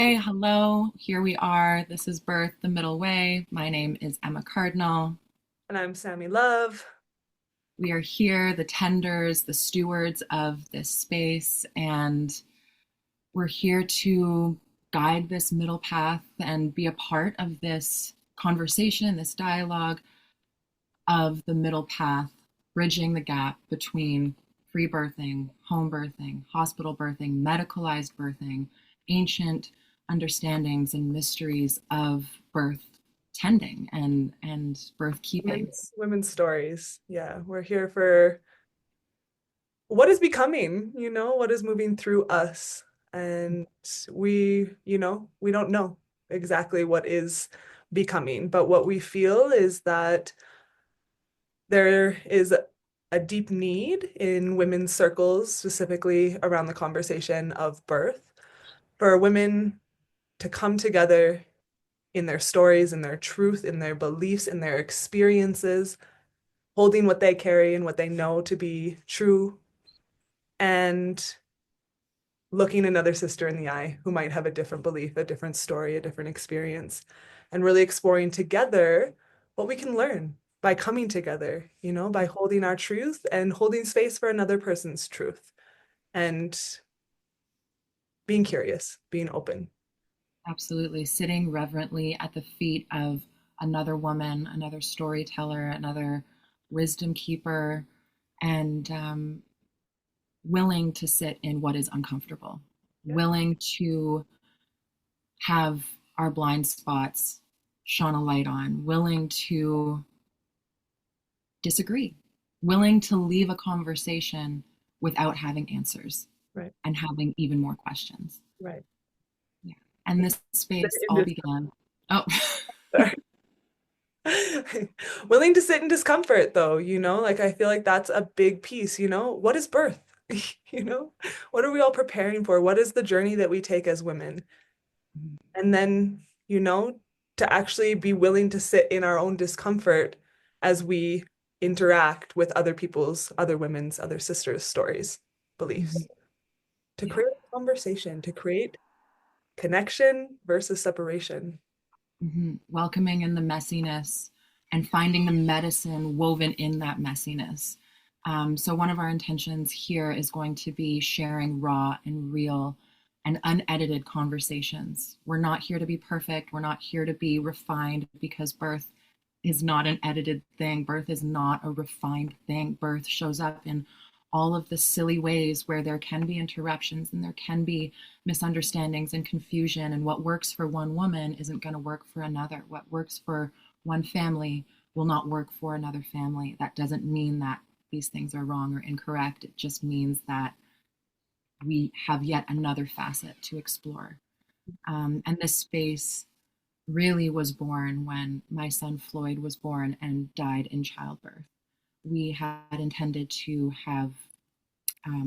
Hey, hello. Here we are. This is Birth, the Middle Way. My name is Emma Cardinal. And I'm Sami Love. We are here, the tenders, the stewards of this space, and we're here to guide this middle path and be a part of this conversation, this dialogue of the middle path, bridging the gap between free birthing, home birthing, hospital birthing, medicalized birthing, ancient understandings and mysteries of birth tending and birth keeping. Women's stories. Yeah, we're here for what is becoming, what is moving through us. And we don't know exactly what is becoming, but what we feel is that there is a deep need in women's circles, specifically around the conversation of birth, for women to come together in their stories, in their truth, in their beliefs, in their experiences, holding what they carry and what they know to be true, and looking another sister in the eye who might have a different belief, a different story, a different experience, and really exploring together what we can learn by coming together, by holding our truth and holding space for another person's truth and being curious, being open. Absolutely. Sitting reverently at the feet of another woman, another storyteller, another wisdom keeper, and willing to sit in what is uncomfortable, Yeah, willing to have our blind spots shone a light on, willing to disagree, willing to leave a conversation without having answers right, and having even more questions. right. Yeah. And this space In all this began. Oh, Willing to sit in discomfort, though, like I feel like that's a big piece, what is birth? You know, what are we all preparing for? What is the journey that we take as women? And then, to actually be willing to sit in our own discomfort as we interact with other people's, other women's, other sisters' stories, mhm. beliefs, to Yeah. create a conversation, to create connection versus separation. Welcoming in the messiness and finding the medicine woven in that messiness. So, one of our intentions here is going to be sharing raw and real and unedited conversations. We're not here to be perfect. We're not here to be refined because birth is not an edited thing. Birth is not a refined thing. Birth shows up in all of the silly ways where there can be interruptions and there can be misunderstandings and confusion. And what works for one woman isn't going to work for another. What works for one family will not work for another family. That doesn't mean that these things are wrong or incorrect. It just means that we have yet another facet to explore. And this space really was born when my son Floyd was born and died in childbirth. We had intended to have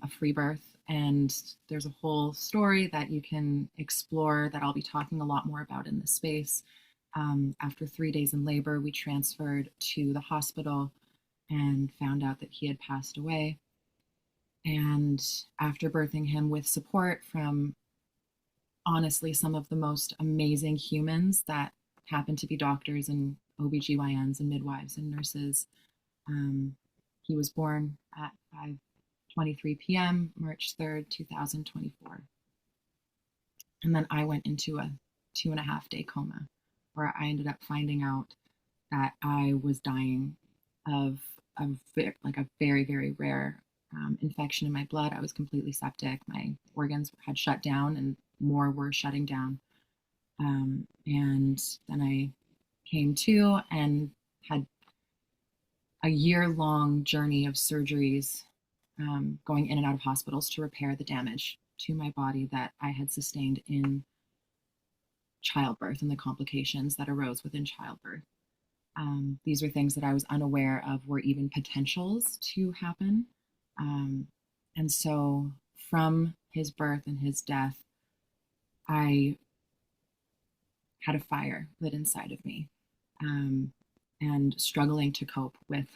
a free birth, and there's a whole story that you can explore that I'll be talking a lot more about in this space. After 3 days in labor, we transferred to the hospital and found out that he had passed away. And after birthing him with support from honestly some of the most amazing humans that happen to be doctors and OBGYNs and midwives and nurses. Um, he was born at 5:23 p.m., March 3rd, 2024. And then I went into a 2.5 day coma where I ended up finding out that I was dying of like a very, very rare infection in my blood. I was completely septic. My organs had shut down and more were shutting down. And then I came to and had a year-long journey of surgeries, going in and out of hospitals to repair the damage to my body that I had sustained in childbirth and the complications that arose within childbirth. These are things that I was unaware of were even potentials to happen. Um, and so from his birth and his death, I had a fire lit inside of me, um, and struggling to cope with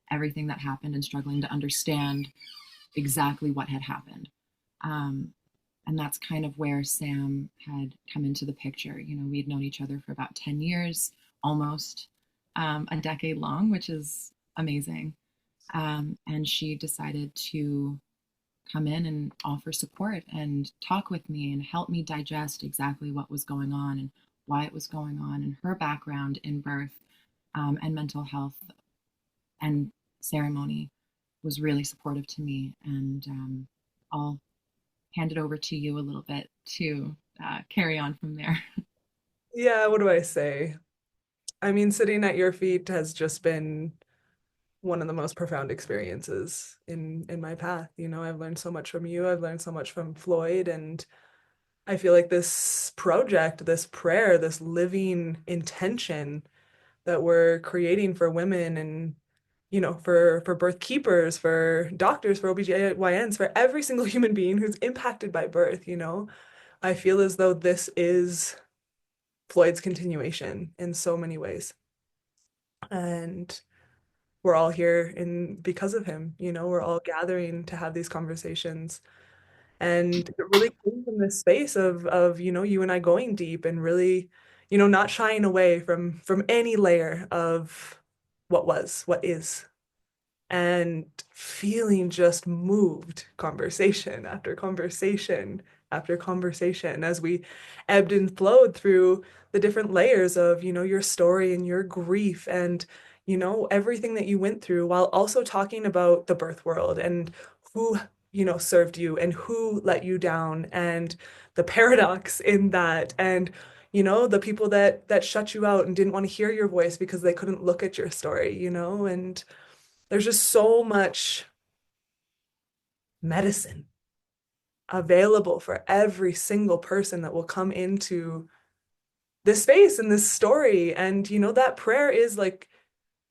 everything that happened and struggling to understand exactly what had happened. Um, And that's kind of where Sam had come into the picture. You know, we'd known each other for about 10 years, almost a decade long, which is amazing. And she decided to come in and offer support and talk with me and help me digest exactly what was going on and why it was going on, and her background in birth and mental health and ceremony was really supportive to me. And I'll hand it over to you a little bit to carry on from there. Yeah, what do I say? I mean, sitting at your feet has just been one of the most profound experiences in my path. You know, I've learned so much from you. I've learned so much from Floyd, and I feel like this project, this prayer, this living intention that we're creating for women and for birth keepers, for doctors, for OBGYNs, for every single human being who's impacted by birth, I feel as though this is Floyd's continuation in so many ways. And we're all here in because of him, we're all gathering to have these conversations. And it really came from this space of you and I going deep and really, not shying away from any layer of what is, and feeling just moved conversation after conversation after conversation as we ebbed and flowed through the different layers of, your story and your grief and, everything that you went through, while also talking about the birth world and who, served you and who let you down and the paradox in that, and the people that shut you out and didn't want to hear your voice because they couldn't look at your story, and there's just so much medicine available for every single person that will come into this space and this story. And, that prayer is like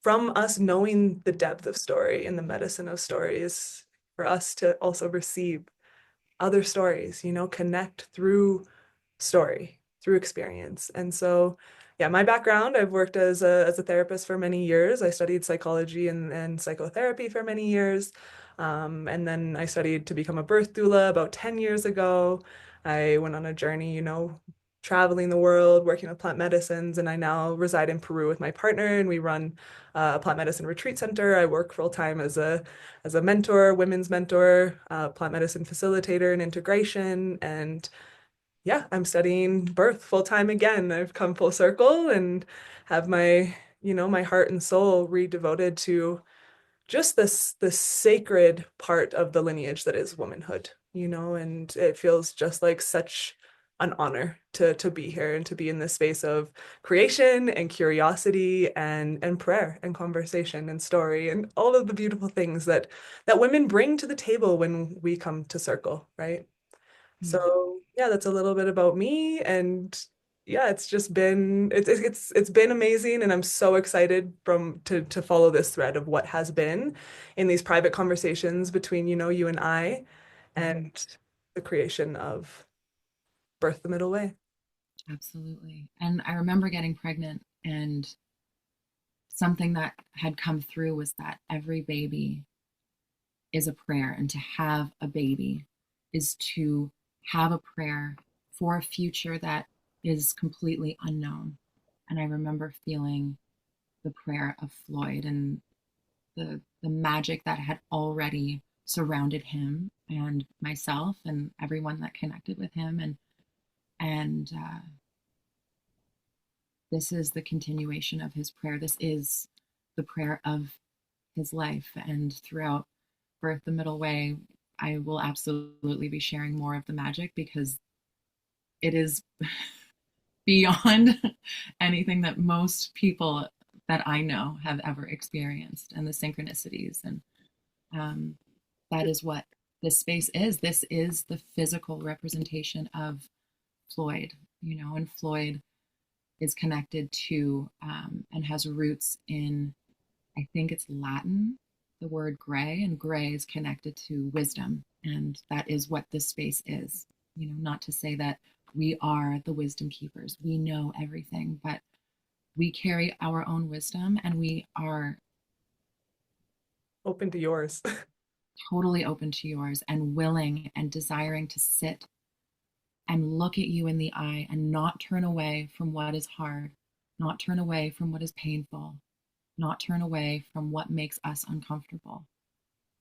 from us knowing the depth of story and the medicine of stories for us to also receive other stories, connect through story, through experience. And so, yeah, my background, I've worked as a therapist for many years. I studied psychology and psychotherapy for many years. And then I studied to become a birth doula about 10 years ago. I went on a journey, traveling the world, working with plant medicines, and I now reside in Peru with my partner, and we run a plant medicine retreat center. I work full time as a mentor, women's mentor, plant medicine facilitator, and integration, and yeah, I'm studying birth full time again. I've come full circle and have my heart and soul redevoted to just this sacred part of the lineage that is womanhood, and it feels just like such an honor to be here and to be in this space of creation and curiosity and prayer and conversation and story and all of the beautiful things that women bring to the table when we come to circle, right? Mm, So yeah, that's a little bit about me, and yeah, it's been amazing, and I'm so excited to follow this thread of what has been in these private conversations between, you and I, mhm. and the creation of Birth the Middle Way. Absolutely. And I remember getting pregnant, and something that had come through was that every baby is a prayer, and to have a baby is to have a prayer for a future that is completely unknown. And I remember feeling the prayer of Floyd and the magic that had already surrounded him and myself and everyone that connected with him, and this is the continuation of his prayer. This is the prayer of his life. And throughout Birth the Middle Way, I will absolutely be sharing more of the magic, because it is beyond anything that most people that I know have ever experienced, and the synchronicities. And um, that is what this space is. This is the physical representation of Floyd, and Floyd is connected to and has roots in, I think it's Latin, the word gray, and gray is connected to wisdom. And that is what this space is. Not to say that we are the wisdom keepers, we know everything, but we carry our own wisdom, and we are Open to yours. totally open to yours and willing and desiring to sit and look at you in the eye and not turn away from what is hard, not turn away from what is painful, not turn away from what makes us uncomfortable,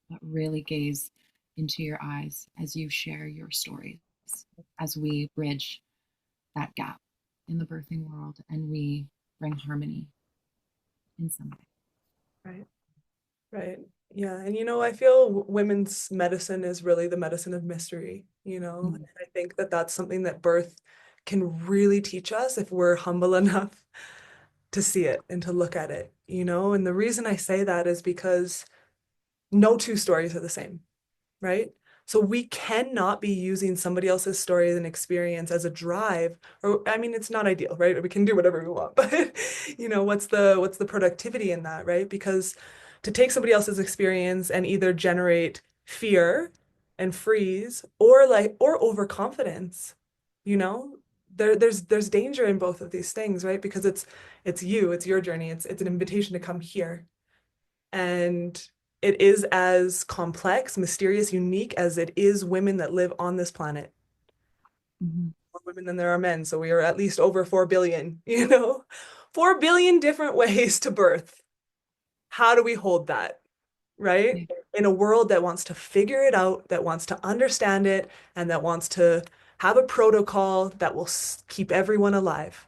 but really gaze into your eyes as you share your stories, as we bridge that gap in the birthing world and we bring harmony in some way. Right. Right. Yeah. And I feel women's medicine is really the medicine of mystery, Mm-hmm. and I think that that's something that birth can really teach us if we're humble enough to see it and to look at it, and the reason I say that is because no two stories are the same, right? So we cannot be using somebody else's story and experience as a drive, or I mean, it's not ideal, right? We can do whatever we want, but what's the productivity in that, right? Because to take somebody else's experience and either generate fear and freeze or overconfidence, you know, there's danger in both of these things, right? Because it's your journey, it's an invitation to come here. And it is as complex, mysterious, unique as it is women that live on this planet. Mm-hmm. More women than there are men, so we are at least over 4 billion, 4 billion different ways to birth. How do we hold that, right? Yeah. In a world that wants to figure it out, that wants to understand it, and that wants to have a protocol that will keep everyone alive.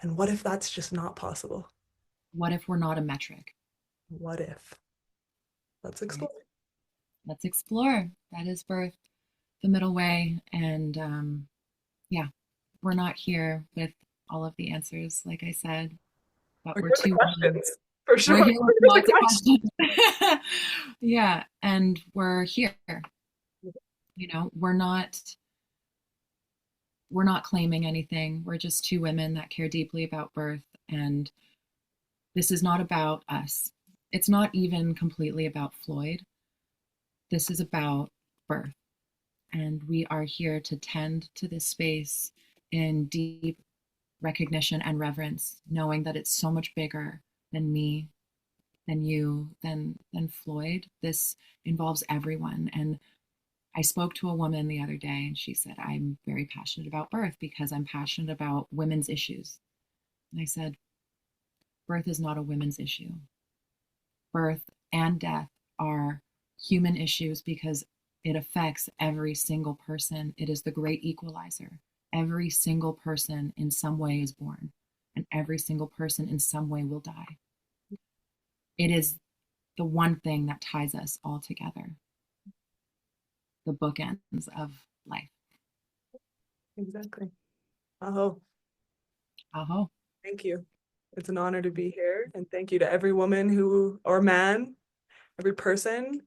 And what if that's just not possible? What if we're not a metric? What if? Let's Right. explore. Let's explore. That is birth, the middle way. And yeah, we're not here with all of the answers, like I said, but We're we're here with the two women. questions, for sure. We're We're here with here with lots the of questions. questions. Yeah, and we're here. We're not claiming anything. We're just two women that care deeply about birth, and this is not about us. It's not even completely about Floyd. This is about birth. And we are here to tend to this space in deep recognition and reverence, knowing that it's so much bigger than me, than you, than Floyd. This involves everyone. And I spoke to a woman the other day and she said, I'm very passionate about birth because I'm passionate about women's issues. And I said, birth is not a women's issue. Birth and death are human issues because it affects every single person. It is the great equalizer. Every single person in some way is born, and every single person in some way will die. It is the one thing that ties us all together, the bookends of life. Exactly. Oh, Aho. thank you. It's an honor to be here. And thank you to every woman or man, every person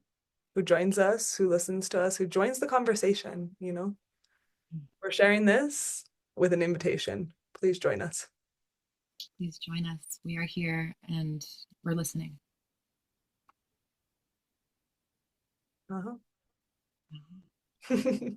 who joins us, who listens to us, who joins the conversation. We're sharing this with an invitation. Please join us. Please join us. We are here and we're listening. Uh-huh. Aho.